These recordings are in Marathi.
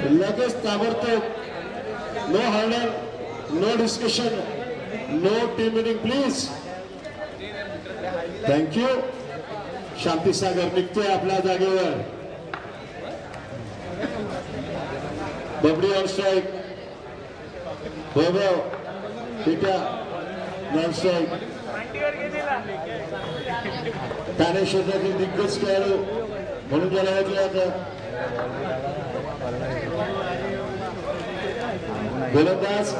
लगेच ताबडतोब no hurdle no discussion no team meeting please thank you Shanti Sagar निघतोय आपल्या जागेवर Babdi on strike Vaibhav Tita non strike Thane क्षेत्रातील दिग्गज खेळाडू म्हणून त्याला ओळखलं जातं गोलंदाज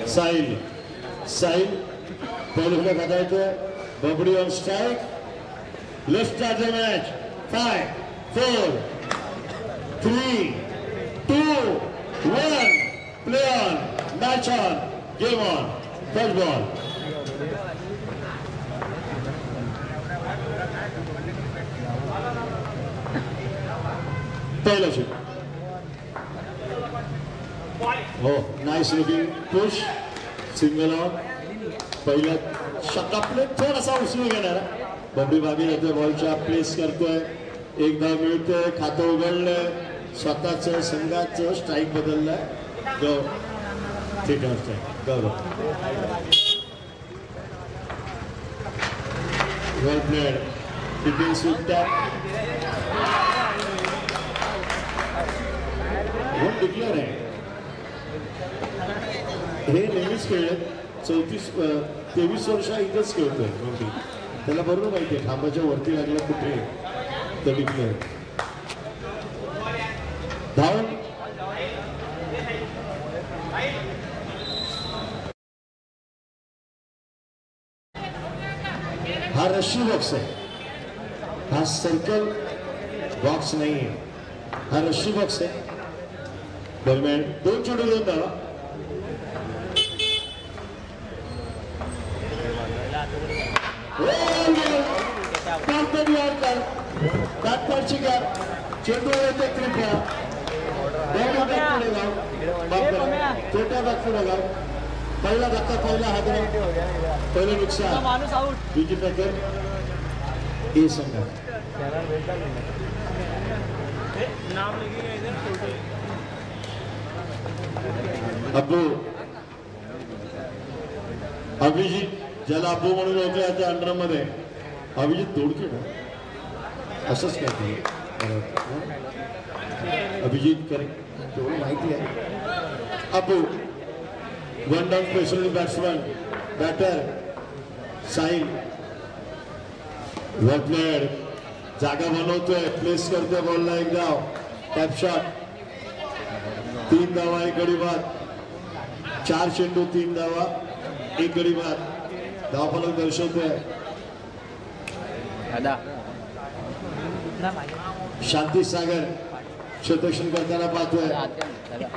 साहिल साहिल पहिल्या खाता येतोय Babdi on strike let's start the match 5 4 3 2 1 play on match on game on first ball पहिला शॉट हो nice looking push single on पहिला शॉटला थोडासा उचलून घेणार बबडी बाबी येतोय बॉलच्या प्लेस करतोय एक धाव मिळतोय खातं उघडलंय स्वतःचं संघाचं स्ट्राईक बदललाय गौरव वेल प्लेड किपिंग सुट्टा वन डिक्लेअर आहे हे नेहमीच खेळले 23 वर्ष इथंच खेळतोय बबडी त्याला बरोबर माहिती आहे खांबाच्या वरती लागलं कुठे तर डिक्लेअर धावून हा रशी बॉक्स आहे हा सर्कल बॉक्स नाही आहे हा रशी बॉक्स आहे दरम्यान 2 चेंडू घेऊन धावा चेंडू येते कृपया छोट्या बाजूला गाव पहिला धक्का पहिला हादरा पहिलं नुकसान विकी पॅकर ए संघ अब्बू अभिजित ज्याला अब्बू म्हणून ओळखलं जातं अंडर मध्ये अभिजित दोडके ना असंच काय अभिजित करेक्ट तेवढं माहिती आहे Abbu one down special batsman batter Sahil well played जागा बनवतोय प्लेस करतोय बॉलला एक धाव टॅप शॉट 3 धावा 1 गडी बाद 4 चेंडू 3 धावा 1 गडी बाद धावफलक दर्शवतोय शांती सागर क्षेत्ररक्षण करताना पाहतोय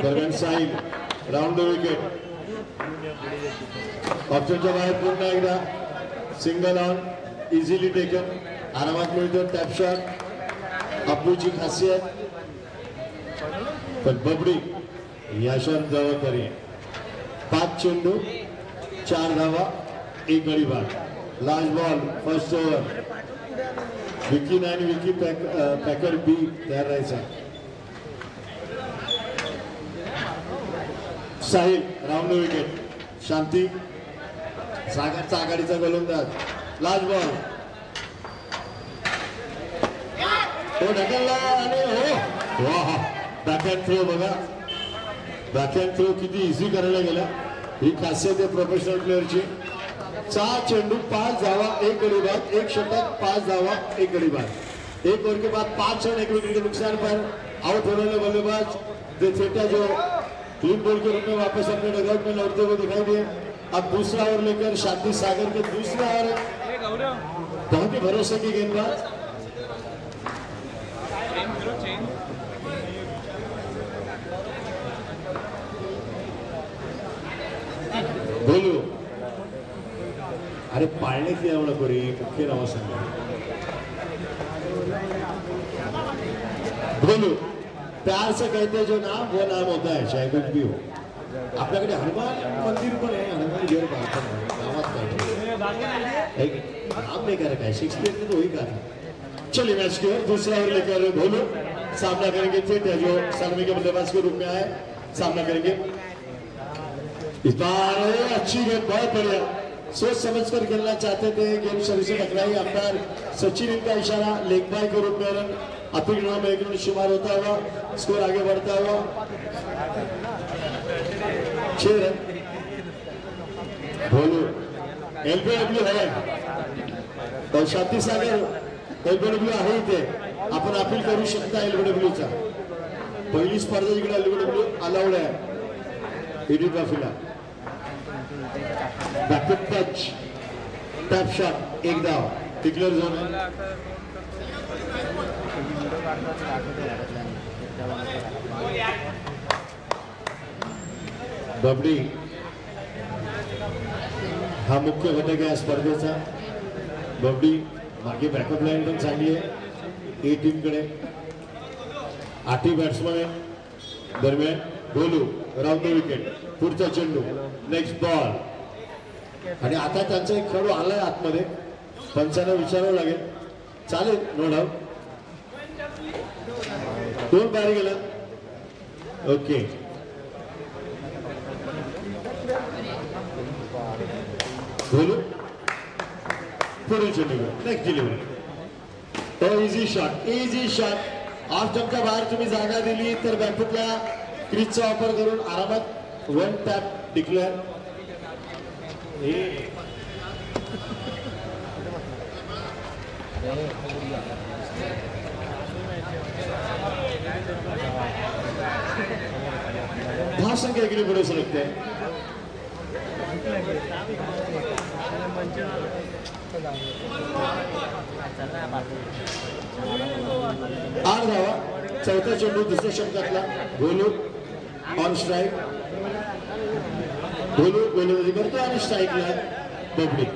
दरम्यान साहिल राऊंड द विकेट ऑप्शनच्या बाहेर पूर्ण एकदा सिंगल ऑन इझिली टेकन आरामात मिळतो टॅप शॉट अब्बूची खासियत पण बबडी याशान जबाबदारी 5 चेंडू 4 धावा 1 गडी बाद last ball first over Vicky आणि विकी पॅकर बी तयार राहायचा साहिल राऊंड विकेट शांती सागरचा आघाडीचा गोलंदाज लास्ट बॉल तो ढकलला आणि हो बॅकहँड थ्रो बघा बॅकहँड थ्रो किती इझी करायला गेला ही खासियत आहे प्रोफेशनल प्लेअरची 4 चेंडू 5 धावा 1 गडी बाद 1 षटक 5 धावा 1 गडी बाद 1 ओवर के बाद 5 रन 1 विकेट के नुकसान पर आउट होने वाले बल्लेबाज दे थेटा जो क्लीन बॉल के रूप में वापस अपने डगआउट में लौटते हुए दिखाई दिए अब दूसरा ओवर लेकर शांति सागर के दूसरा ओवर बहुत ही भरोसे की गेंदबाज बोलू अरे पाळण्याची आवड करी मुख्य नाव सांगा बोलू प्यार से कहते जो नाम वो नाम होता है, चाहे कुछ भी हो. आपल्याकडे हनुमान मंदिर पण आहे, हनुमान गिर गावात काय नाम नहीं कर रखा है, शेक्सपियर ने तो वही कहा था. चलिए मैच की ओर दूसरा ओवर लेकर भोलू सामना करेंगे. थिएट है जो सामने के बल्लेबाज के रूप में आए, सामना करेंगे. इस बार अच्छी गेंद, बहुत बढ़िया. सोच समझकर खेलना चाहते थे, गेम शरीर से टकराई. अंपायर सचिन इनका इशारा लेग बाय के रूप में रन अपील में 1 रन शुमार होता हुआ, स्कोर आगे बढ़ता हुआ 6 रन. भोलू एलबीडब्ल्यू है और शांती सागर एलबीडब्ल्यू आहे इथे. आपण अपील करू शकता एलबीडब्ल्यूचा. पहिली स्पर्धा जिकडे एलबीडब्ल्यू अलाउड आहे ईडी ट्रॉफीला. बॅकफुट टच, टॅप शॉट, 1 धाव. डिक्लेअर झोन आहे. बबडी हा मुख्य घटक आहे स्पर्धेचा. बबडी मागे बॅकअप लाईन पण चांगली आहे. ए टीम कडे 8 बॅट्समन आहे. दरम्यान भोलू राऊंड द विकेट. पुढचा चेंडू, नेक्स्ट बॉल. आणि आता त्यांचा एक खेळाडू आलाय आतमध्ये, पंचांना विचारावं लागेल. चालेल, नो डाऊट. 2 बाहेर गेला. ओके, भोलू पुढे चेंडू, next delivery. Easy shot, easy shot. Off जंपच्या बाहेर तुम्ही जागा दिली तर बॅकफुटला क्रीजचा वापर करून आरामात 1 टॅप डिक्लेअर. धावसंख्या इकडे पुढे सरकते. आठ धावा. चौथा चेंडू दुसऱ्या षटकातला. भोलू ऑन स्ट्राईक. भोलू गोलंदाजी करतो आणि स्ट्राईकला बबडी.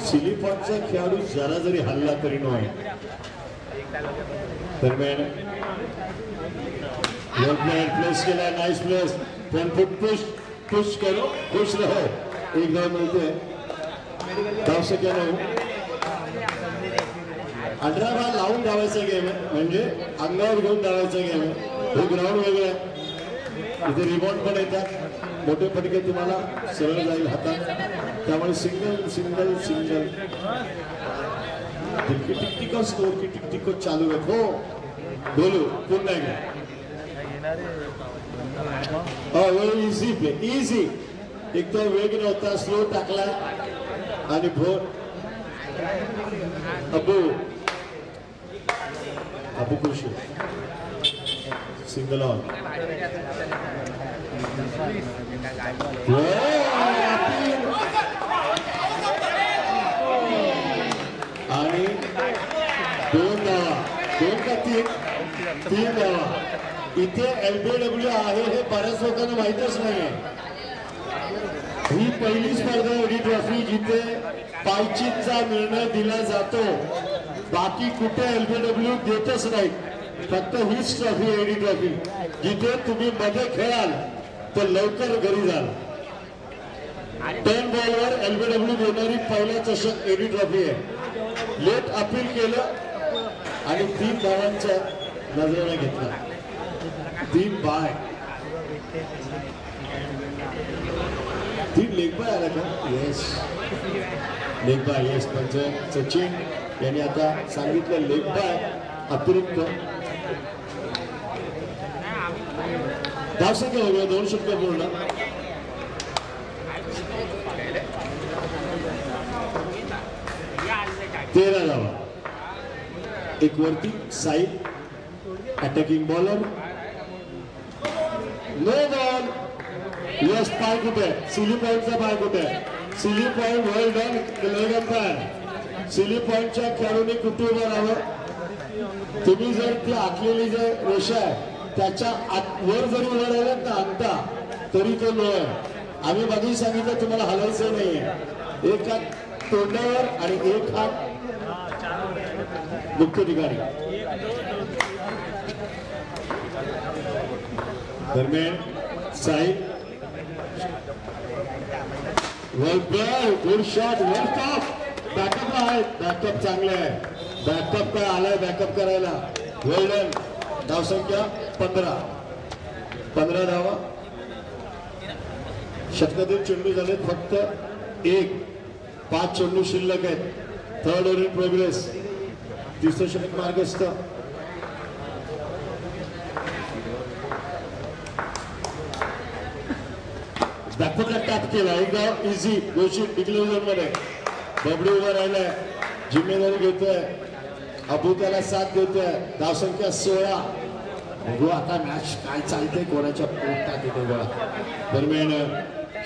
सिली पॉटचा खेळाडू जरा जरी हल्ला तरी नाही. दरम्यान प्लेस केला, नाइस प्लेस. 10 फुट पुश करो, खुश रहो. 1 धाव मिळते. धावसंख्या 9. 18 बॉल लावून धावायचा गेम आहे, म्हणजे अंगावर घेऊन धावायचा गेम आहे. हे ग्राउंड वेगळं आहे. इथे रिबॉन्ड पण येतात, मोठे फटके तुम्हाला सरळ जाईल हातात. त्यामुळे single single single tick score की टिक चालू आहे. हो बोलू पुन्हा एकदा. Easy play, easy. एक तर वेग नव्हता, स्लो टाकला आणि भोर अबू खुशी सिंगल ऑन. आणि 2 धावा, 2 का 3 धावा. इथे एलबीडब्ल्यू आहे हे बऱ्याच लोकांना माहितच नाहीये. ही पहिली स्पर्धा एडी ट्रॉफी जिथे पायचीतचा निर्णय दिला जातो. बाकी कुठे एलबीडब्ल्यू देतच नाही. फक्त हीच ट्रॉफी एडी ट्रॉफी जिथे तुम्ही मध्ये खेळाल तर लवकर घरी जाल. 10 बॉलवर एलबीडब्ल्यू देणारी पहिला चषक एडी ट्रॉफी आहे. लेट अपील केलं आणि 3 धावांच्या नजरेने घेतला. 3 बाय 3 लेग बाय आला का? Yes, leg bye. येस, पंच सचिन यांनी आता सांगितलं लेग बाय अतिरिक्त. धावसंख्या हो गया 2 षटक पूर्ण. तेरा धावा. एक वरती side attacking bowler. No ball. Yes, पाय कुठे? सिली पॉइंटचा पाय कुठे? Silly point. Well done leg umpire. सिली पॉइंटच्या खेळाडूंनी कुठे उभं राहावं. तुम्ही जर ती आखलेली जे रेषा आहे त्याच्या वर जरी उभं राहिलात ना अंता तरी तो नो आहे. आम्ही मागे सांगितलं तुम्हाला हलायचं नाहीये. एक हात तोंडावर आणि एक हात मुख्य ठिकाणी. दरम्यान साई गुड शॉट वेल टॉप. बॅकअप आहे. बॅकअप चांगले आहे. बॅकअप काय आलाय बॅकअप करायला. वेल डन. धावसंख्या 15 धावा. षटकातील चेंडू झालेत फक्त 1. 5 चेंडू शिल्लक आहेत. Third over in progress. तिसरं षटक मार्गस्थ. बॅकफुटला टॅप केला. एकदा इझी गोष्टी डिक्लेअर झोन मध्ये. बबडी उभा राहिलाय. जिम्मेदारी घेतोय. अबू त्याला साथ देतोय. धावसंख्या 16. बघू आता मॅच काय चालते. कोणाच्या पोटात येते बघा. दरम्यान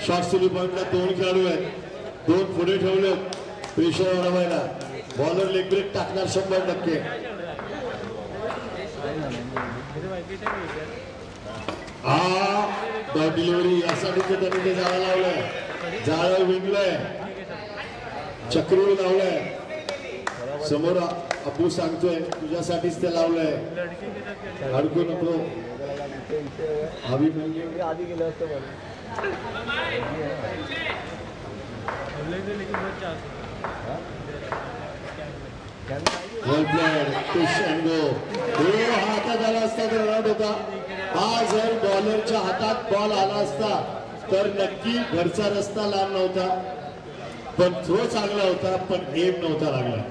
शॉर्ट सिली पॉइंटला 2 खेळाडू आहेत. 2 पुढे ठेवलेत प्रेशर वाढवायला. बॉलर लेग ब्रेक टाकणार 100%. डॉट डिलिव्हरी यासाठी त्यांनी ते जाळं लावलंय. जाळं विणलंय. चक्री लावलंय. समोर अबू सांगतोय तुझ्यासाठीच ते लावलंय. अडकू नको. आधी गेलं असतं. हातात आला असता तर रन होता. हा जर बॉलरच्या हातात बॉल आला असता तर नक्की घरचा रस्ता लांब नव्हता. पण थ्रो चांगला होता पण एम नव्हता लागला.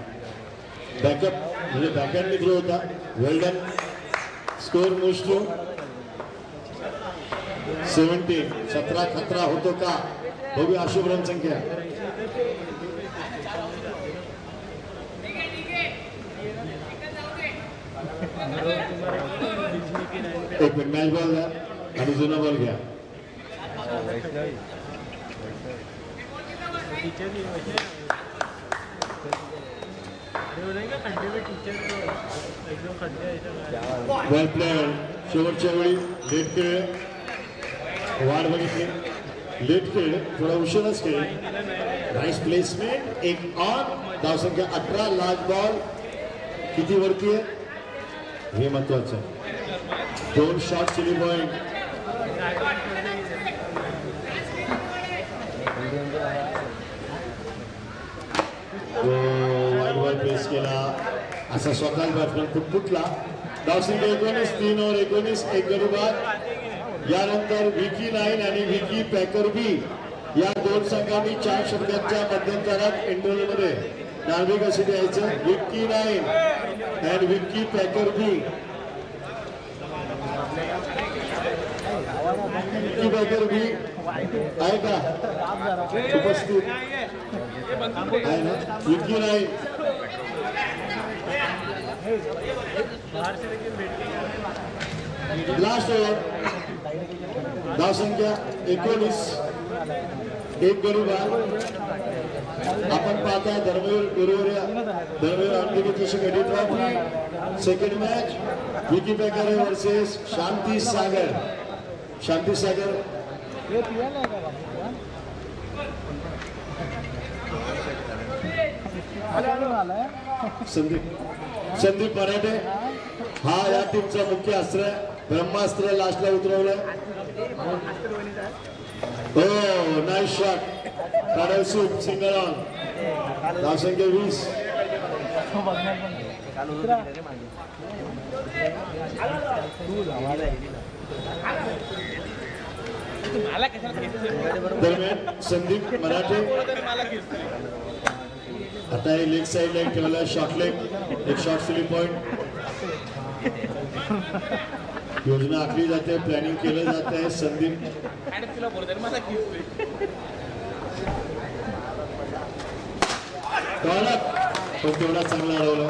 बॅकअप म्हणजे बॅकहँड थ्रो होता. वेल डन. Score most 70. 17 खतरा होतो का बघूया. अशुभ रन संख्या. एक मिनिट मॅच बॉल द्या आणि जुना बॉल घ्या. वेल प्लेअर. शेवटच्या वेळी लेट खेळ. वाढ बघितली. लेट खेळ थोडा उशिराच खेळ. Nice placement. एक ऑन. धावसंख्या 18. लास्ट बॉल किती वरती आहे हे महत्वाचं. 2 shot silly point. Wide ball press केला. असा स्वतः बॅट्समॅन फुटला. धावसंख्या 19. 3 ओव्हर 19. 1 गडी बाद. यानंतर विकी नाईन आणि विकी पॅकर बी या 2 संघांनी 4 षटकांच्या मध्यंतरात इंडोरमध्ये नार्वे कसे द्यायचं. Vicky nine and Vicky packer B. Vicky packer B आहे का उपस्थित आहे ना. Vicky nine last over. धावसंख्या 19. 1 गडी बाद. आपण पाहता Dharmaveer गुरुवर्या Dharmveer Ankit Kadi trophy second match Vicky packer versus Shanti Sagar. Shanti Sagar Sandeep Marathe हा या टीमचा मुख्य अस्त्र आहे. ब्रह्मास्त्र लास्टला उतरवलंय. हो नाईस शॉट. काढल सूट सिंगल ऑन. धावसंख्या 20. दरम्यान संदीप मराठे आता हे लेग साइड लेग ठेवला. Short leg. एक शॉर्ट सिली पॉइंट. योजना आखली जाते. प्लॅनिंग केलं जात आहे. संदीप पण तेवढा चांगला अडवला.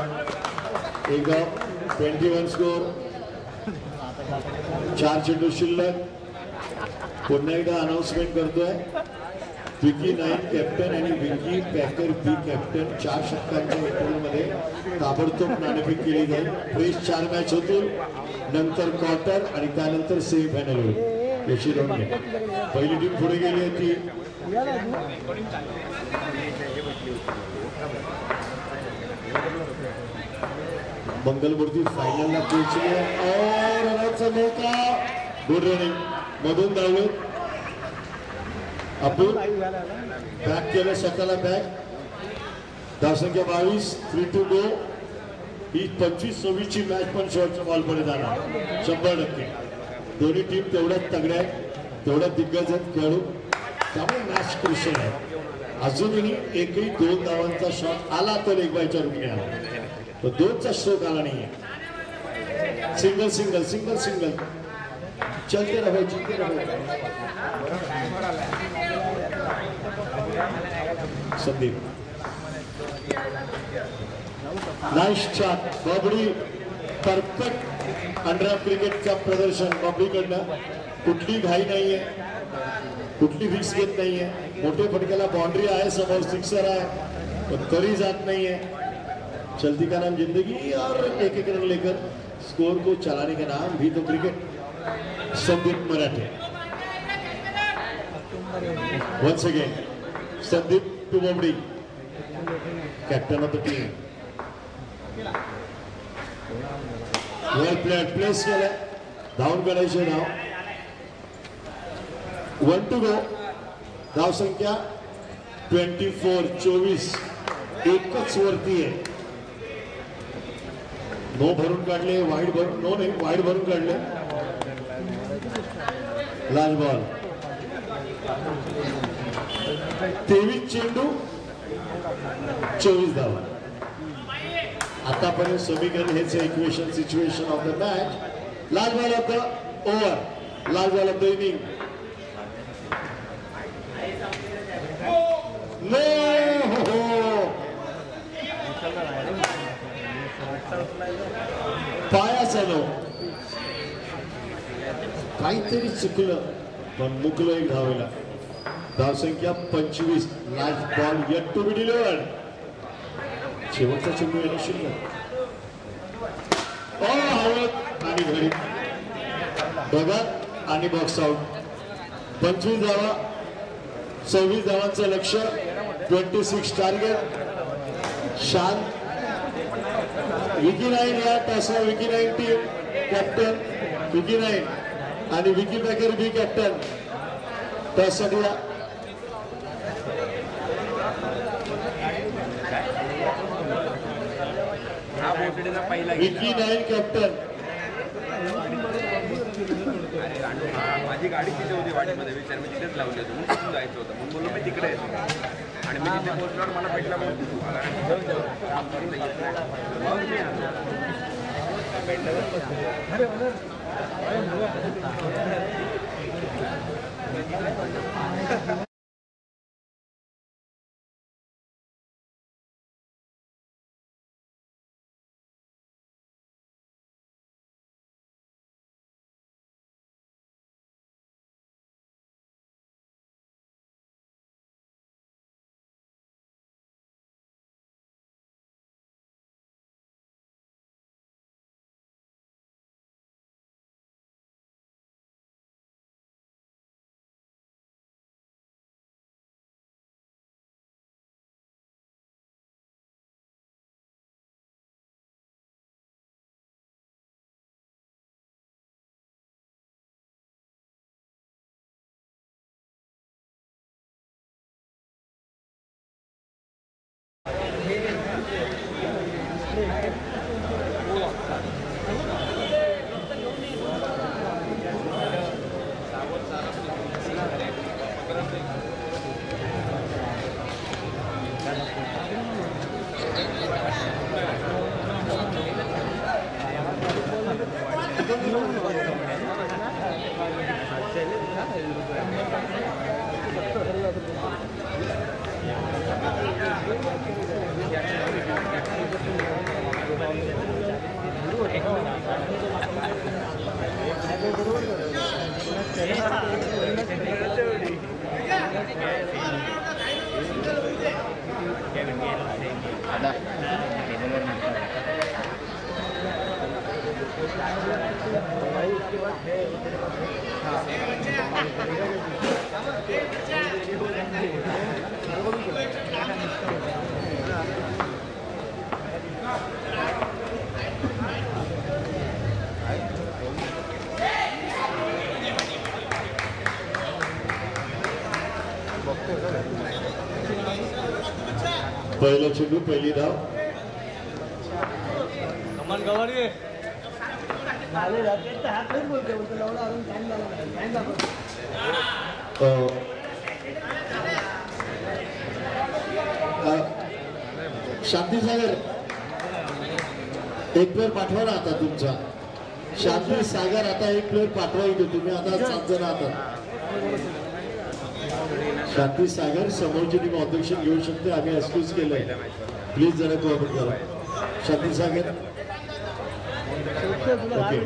एक धाव. 21 स्कोर. 4 चेंडू शिल्लक. पुन्हा एकदा अनाउन्समेंट करतोय. विकी नाईन कॅप्टन आणि विकी पॅकर बी कॅप्टन. 4 षटकांच्या इंटरव्ह्यूमध्ये ताबडतोब नाणेफेक केली जाईल. फ्रेश 4 मॅच होतील. नंतर क्वार्टर आणि त्यानंतर सेमीफायनल होईल. याची दोन पहिली टीम पुढे गेली होती. मंगलमूर्ती फायनलला पोहोचले और रनचा मौका गुड रनिंग मधून धावले आपण बॅक केलं स्वतःला बॅक धावसंख्या 22 3 to go ही 25-26 ची मॅच पण शेवटच्या बॉलमध्ये जाणार 100% दोन्ही टीम तेवढ्याच तगड्या आहेत तेवढ्या दिग्गज आहेत खेळू त्यामुळे मॅच क्रुशियल आहे अजूनही एकही 2 धावांचा शॉट आला तर एक बायच्या रुपये आला तो 2चा स्ट्रोक आला नाहीये सिंगल सिंगल सिंगल सिंगल चलते रहो Sandeep nice shot Babdi perfect under क्रिकेटचा प्रदर्शन बबडीकडनं कुठली घाई नाहीये कुठली रिस्क घेत नाहीये मोठे फटक्याला बाउंड्री आहे समोर सिक्सर आहे पण तरी जात नाहीये चलती का नाम जिंदगी और एक रन लेकर स्कोर को चलाने का नाम भी तो cricket Sandeep Marathe once again Sandeep to Babdi captain of the team well played place केलं धावून काढायचे धाव 1 to go धाव संख्या 24 एकच वरती आहे नो भरून काढले वाईड भरून नो नाही वाईड भरून काढले लाल बॉल 23 चेंडू 24 धावा आतापर्यंत समीकरण हेच equation situation of the match लाल बॉल ऑफ द ओव्हर लाल बॉल ऑफ द इनिंग पाया चालू काहीतरी चुकलं पण मुकलं एक धावेला धाव संख्या 25 last ball yet to be delivered शेवटचा चेंडू येणं शिल्लक हवत आणि घरी बघा आणि बॉक्स आउट 25 धावा 26 धावांचं लक्ष 26 टार्गेट शांत विकी नाईन या टॉसला Vicky nine team captain Vicky nine आणि विकी बॅकर बी कॅप्टन टॉससाठी विकी नाईन कॅप्टन माझी गाडी तिथे होती वाडीमध्ये विचार मी तिथेच लावली होती म्हणून जायचं होतं म्हणून बोललो मी तिकडे आणि मी तिथे पोहोचल्यावर मला भेटला म्हणून पहिला चेंडू पहिली धाव. शांतीसागर एक प्लेअर पाठवा ना आता तुमचा. शांती सागर आता एक प्लेअर पाठवा इथे. तुम्ही आता 7 जण आहात. शांती सागर समोरची टीम ऑब्जेक्शन घेऊ शकते. आम्ही एक्सक्यूज केलंय. प्लीज जरा कोऑपरेट करा. शांती सागर ओके.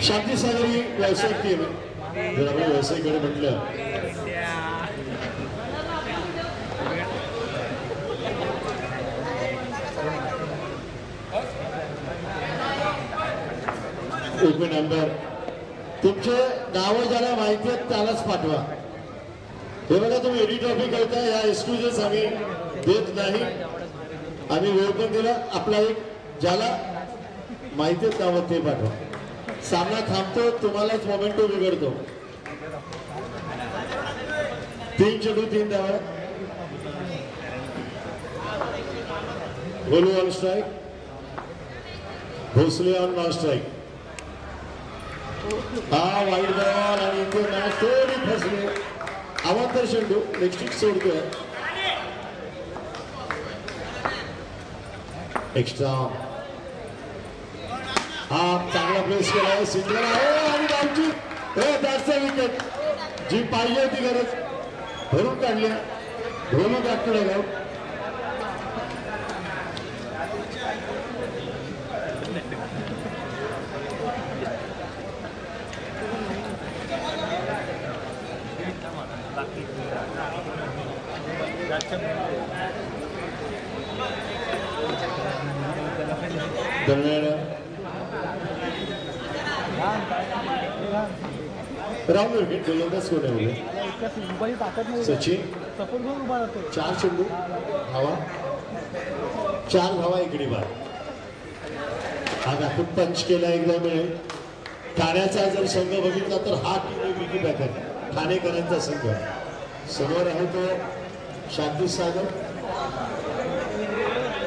शांती सागर ही व्यावसायिक टीम आहे. जर आपण व्यावसायिकडे म्हटलं ओपन नंबर तुमचे नावं ज्याला माहिती आहेत त्यालाच पाठवा. हे बघा तुम्ही एडी ट्रॉफी करताय. या एक्सक्यूजेस आम्ही देत नाही. आम्ही वेळ पण दिला. आपला एक ज्याला माहिती आहेत नावं ते पाठवा. सामना थांबतो. तुम्हालाच मोमेंटो बिघडतो. 3 चेंडू 3 धावा. Golu on strike. Bhosale on non strike. हा वाईट बॉल आणि इंडियन मॅच थोडी फसले. अवांतर चेंडू नेक्स्ट सोडतोय. एक्स्ट्रा हा चांगला प्लेस केला. सिंगल आहे आणि धावची. That's a wicket. जी पाहिजे होती गरज भरून काढल्या. धोनी दाखवलं गाव. राहुल विकेट गोलंदाज कोण आहे? सचिन. 4 चेंडू धावा. 4 धावा इकडे बाद. हा दाखवून पंच केला. एकदा मिळेल. ठाण्याचा जर संघ बघितला तर हा टीम विकी बॅकर ठाणेकरांचा संघ. समोर आहे तो शांती सागर.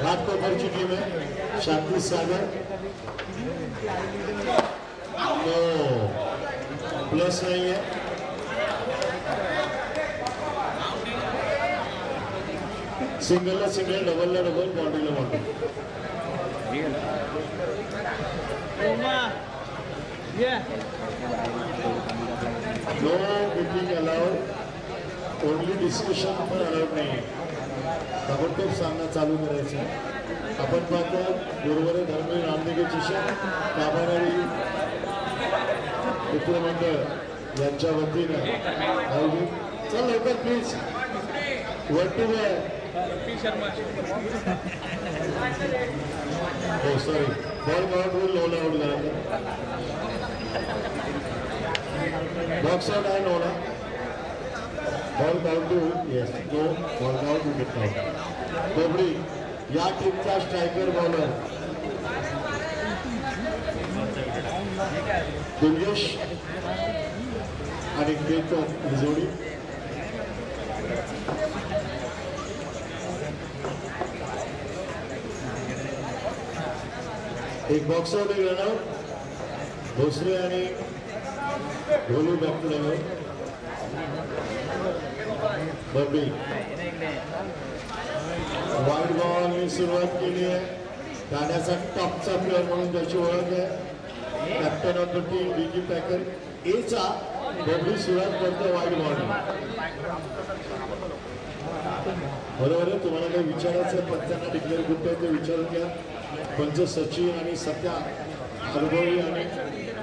घाटकोपरची टीम आहे शांती सागर. प्लस नाही आहे. सिंगलला सिंगल, डबलला डबल, बाउंड्रीला boundary. No booking allowed. Only discussion पण अलाउड नाही. ताबडतोब सामना चालू करायचा. आपण पाहतो बरोबर आहे धर्मी रामदेवीची काबारारी मित्रमंडळ यांच्या वतीनं चल लवकर प्लीज. वरती हो सॉरी बॉल आउट लोला आउट झाला. बॉक्स आउट आहे नोला. Ball down two yes no ball down wicket out. Bobdi या टीमचा स्ट्रायकर बॉलर दुर्गेश आणि केतन जोडी. एक बॉक्स आउट एक रनआउट. भोसले आणि गोलू बॅककडे. बबी वाईट बॉलने सुरुवात केली आहे. ठाण्याचा टॉपचा प्लेअर म्हणून त्याची ओळख आहे. Captain of the team Vicky Packer एचा बबडी सुरुवात करतो वाईट बॉल. बरोबर आहे. तुम्हाला काही विचारायचं पंचांना डिक्लेअर करतोय ते विचारून घ्या. पंच सचिन आणि सत्या अनुभवी आणि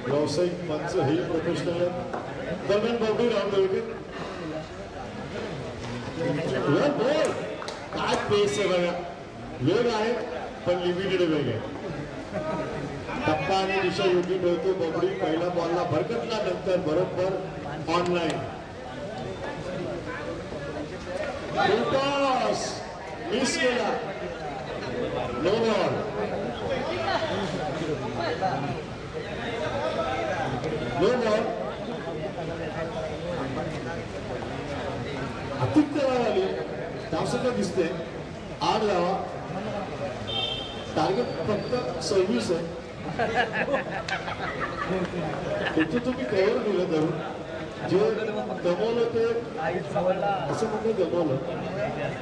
व्यावसायिक पंच हे प्रोफेशनल आहेत. दरम्यान बबडी राऊंड विकेट. काय पेस आहे बघा. वेग आहे पण लिमिटेड वेग आहे. टप्पा आणि दिशा योग्य ठेवतो बबडी. पहिल्या बॉलला भरकटला नंतर बरोबर ऑनलाईन मिस केला. No ball. No ball. अतित्य आली धावसंख्या दिसते 8 धावा टार्गेट फक्त 26 आहे त्याचं तुम्ही कव्हर दिलं धरून जे गमवलं ते असं म्हणजे गमवलं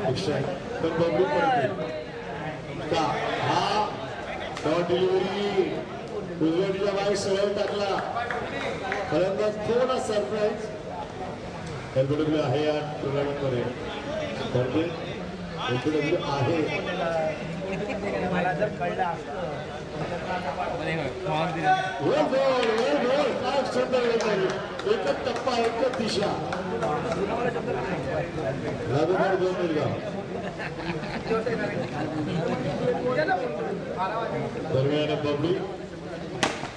एक्स्ट्रा पण बबलू का हा डॉट डिलिव्हरी उजवडीच्या बाहेर सरळ टाकला फलंदाज थोडा सरप्राईज एलबीडब्ल्यू आहे या टुर्नामेंटमध्ये एलबीडब्ल्यू आहे मला जर कळलं असतं एकच टप्पा एकच दिशा लागोपाठ 2 मुलगा दरम्यान Babli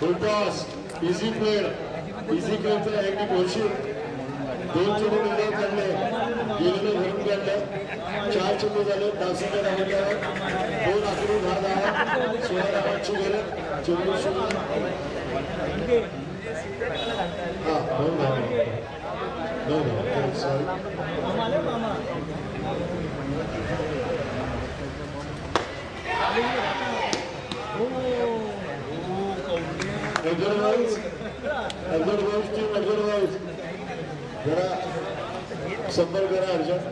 full toss easy player easy प्लेअरचा एक घोषित 2 चेंडू निर्णय काढले गेलेलं भरून काढलं 4 चेंडू झाले धावसंख्या धावल्यावर 2 आकडे 10 धावा 16 धावांची गरज चेंडू 0 हा 9 धावा 9 धावा सॉरी अदरवाईज टीम अदरवाईज जरा संपर्क करा अर्जंट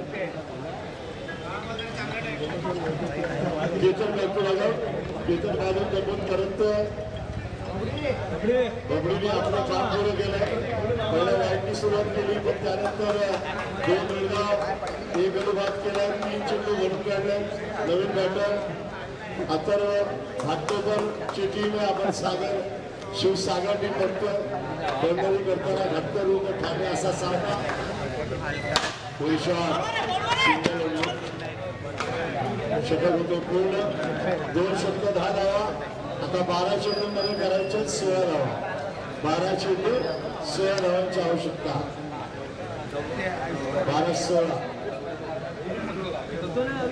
केतन करतो बघा केतन घालून दबून परत बबडीने आपलं काम पूर्ण केलं पहिल्या वाईटनी सुरुवात केली पण त्यानंतर 2 मुलगाव 1 गडूभात केला 3 चेंडू भरून काढले नवीन बॅटर अथर्व ऑक्टोबरची टीम आहे आपण सागर शिवसागर टीम बघतोय बंदरी करताना घट्ट रूप ठाणे असा सामना षटक होतो पूर्ण 2 षटक 10 धावा आता 12 चेंडूंमध्ये करायचे 16 धावा 12 चेंडू 16 धावांची आवश्यकता 12-16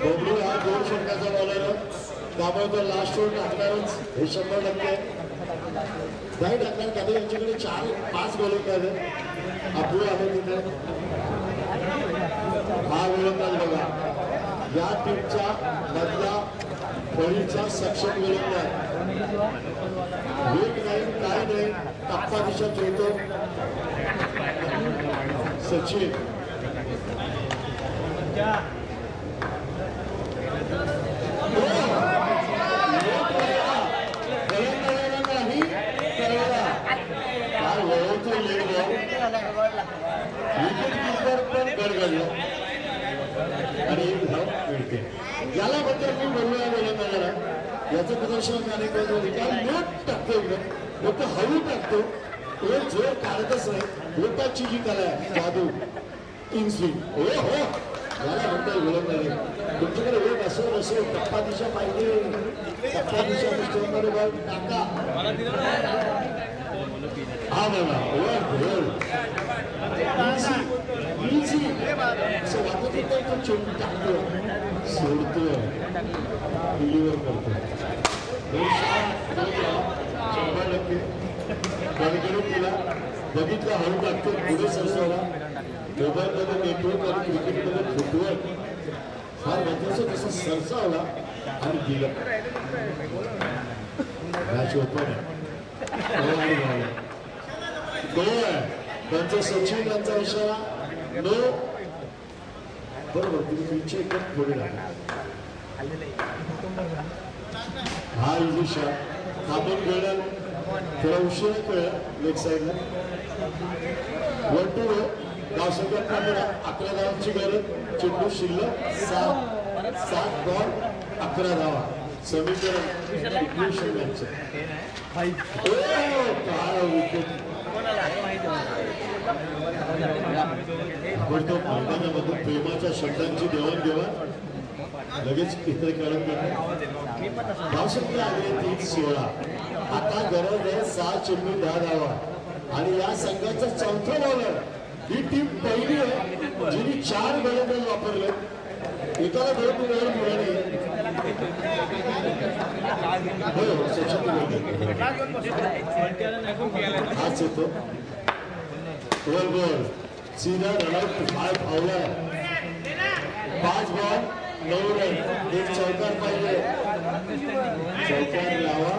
बबलू हा 2 षटकाचा बॉलर त्यामुळे तो लास्ट ओव्हर टाकणारच हे 100% नाही टाकणार त्याने यांच्याकडे 4-5 गोलंदाज आहेत आपलं आहे तिथे हा गोलंदाज बघा या टीमचा मधला फळीचा सक्षम गोलंदाज वेग नाही काय नाही टप्पा दिशा खेळतो सचिन आणि एक धाव मिळते याला बद्दल मी बोललो या गोलंदाजाला याचं प्रदर्शन अनेक नोट टाकतो एकदम फक्त हळू टाकतो तो जोर काढतच नाही लोटाची जी कला आहे जादू इन स्विंग हो हो याला म्हणतात गोलंदाज तुमच्याकडे वेग असो नसो टप्पा दिशा पाहिजे टप्पा दिशा पुस्तकामध्ये बघ टाका हा बघा वर इझी असं वाटत होतं तो चेंडू टाकतो सोडतो डिलिव्हर करतो 100% कणकणून केला बघितला हळू टाकतो पुढे सरसवला मोबाईलमध्ये नेटवर्क आणि क्रिकेटमध्ये फुटवर्क फार महत्वाचं तसं सरसावला आणि दिलं मॅच ओपन त्यांचा सचिन यांचा इशारा नो बरोबर तुम्ही पिछे एकदम पुढे राहा हा इझी शॉट थांबून खेळणार थोडा उशिरा खेळ लेग साईडला 1-2 धावसंख्या 11 धावांची गरज चेंडू शिल्लक 7 बॉल 11 धावा समीकरण इक्वेशन मॅच आपण तो मैदानामधून प्रेमाच्या शब्दांची देवाणघेवाण लगेच इतर कळत नाही धावसंख्या आली 3-16 आता गरज आहे 6 चेंडू 10 धावा आणि या संघाचा चौथा बॉलर ही टीम पहिली आहे जिने 4 गोलंदाज वापरले एकाला गरज मिळाली हो सचिन हाच येतो बॉल सीधा रनआउट हाय फावला 5 बॉल 9 रन एक चौकार पाहिजे चौकार लावा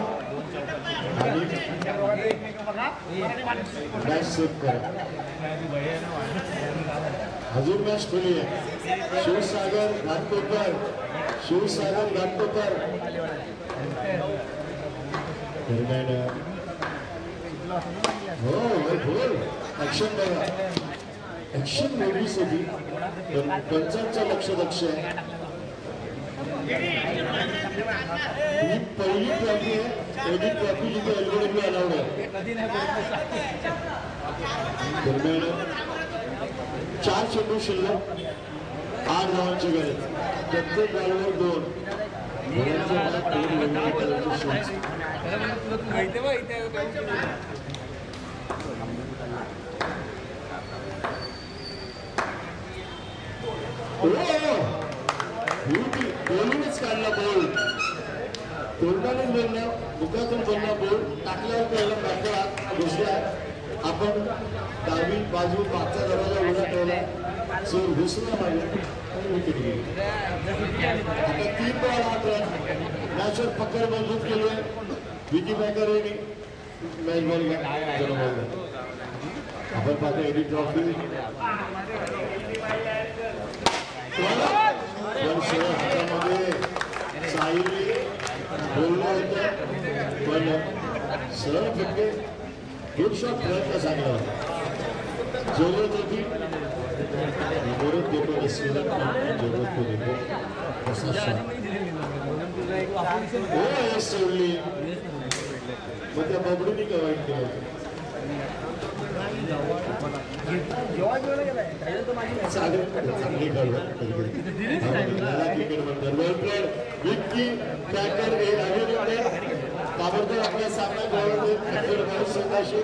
आणि मॅच सेट करा अजून मॅच खुली आहे शिवसागर घाटकोपर दरम्यान हो बोल ऍक्शन बघा ऍक्शन मूवीज होती पंचांचं लक्ष आहे ही पहिली ट्रॉफी आहे पहिली ट्रॉफी जिथे एलबीडब्ल्यू अलाउड आहे दरम्यान 4 चेंडू शिल्लक 8 धावांची गरज प्रत्येक बॉलवर 2 बोलूनच काढला बॉल तोंडाने बोलला मुखातून बोलला बॉल टाकल्यावर पहिला बॅटला घुसला आपण डावी बाजू मागचा दरवाजा उघडा ठेवला चोर घुसला मागे विकेट गेली आता 3 बॉल 8 रन मॅचवर पकड मजबूत केली आहे विकी मॅकर मॅच बॉल घ्या आपण पाहतो एडी ट्रॉफी हातामध्ये साहिली बोललं होतं पण सरळ फटके गुड शॉट प्रयत्न चांगला होता जरूरत होती जरूरत देतो जरूरत देतो असा शॉट सोडली मग त्या बबडूनी काय वाईट केलं होतं चांगली कळलं क्रिकेट म्हणतात वेल प्लेड विकी पॅकर हे अभिनंदन ताबडतोब आपला सामना गौरव संघाशी